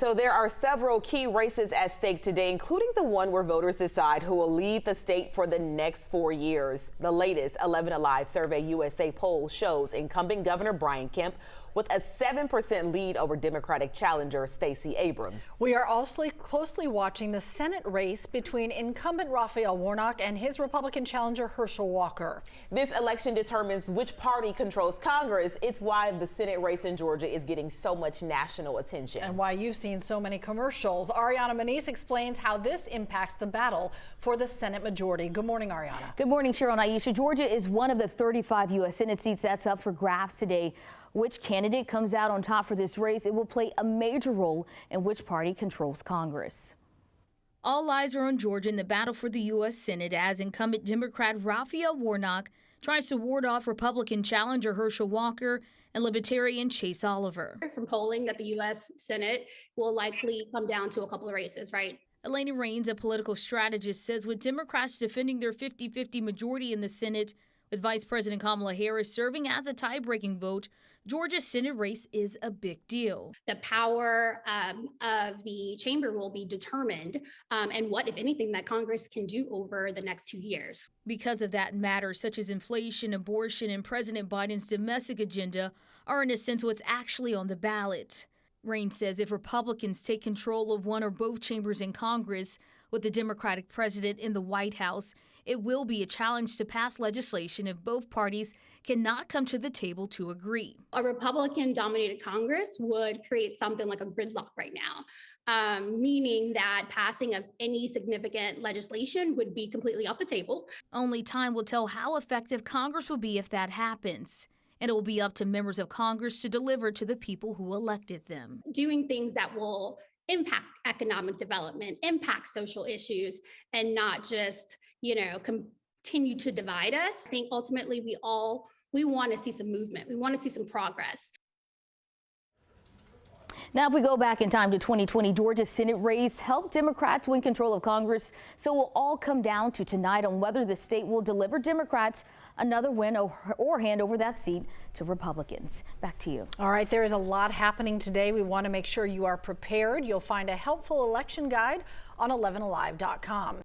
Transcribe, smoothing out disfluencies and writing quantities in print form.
So there are several key races at stake today, including the one where voters decide who will lead the state for the next 4 years. The latest 11 Alive Survey USA poll shows incumbent Governor Brian Kemp with a 7% lead over Democratic challenger Stacey Abrams. We are also closely watching the Senate race between incumbent Raphael Warnock and his Republican challenger Herschel Walker. This election determines which party controls Congress. It's why the Senate race in Georgia is getting so much national attention. And why you've seen so many commercials. Ariana Manise explains how this impacts the battle for the Senate majority. Good morning, Ariana. Good morning, Cheryl and Aisha. Georgia is one of the 35 U.S. Senate seats that's up for grabs today. Which candidate comes out on top for this race? It will play a major role in which party controls Congress. All eyes are on Georgia in the battle for the U.S. Senate as incumbent Democrat Raphael Warnock tries to ward off Republican challenger Herschel Walker and Libertarian Chase Oliver. From polling that the U.S. Senate will likely come down to a couple of races, right? Elena Raines, a political strategist, says with Democrats defending their 50-50 majority in the Senate, with Vice President Kamala Harris serving as a tie-breaking vote, Georgia's Senate race is a big deal. The power of the chamber will be determined and what, if anything, that Congress can do over the next 2 years. Because of that, matters such as inflation, abortion, and President Biden's domestic agenda are in a sense what's actually on the ballot. Raines says if Republicans take control of one or both chambers in Congress, with the Democratic president in the White House, it will be a challenge to pass legislation if both parties cannot come to the table to agree. A Republican-dominated Congress would create something like a gridlock right now, meaning that passing of any significant legislation would be completely off the table. Only time will tell how effective Congress will be if that happens. And it will be up to members of Congress to deliver to the people who elected them. Doing things that will impact economic development, impact social issues, and not just, continue to divide us. I think ultimately we want to see some movement. We want to see some progress. Now, if we go back in time to 2020, Georgia's Senate race helped Democrats win control of Congress. So it will all come down to tonight on whether the state will deliver Democrats another win or hand over that seat to Republicans. Back to you. All right, there is a lot happening today. We want to make sure you are prepared. You'll find a helpful election guide on 11alive.com.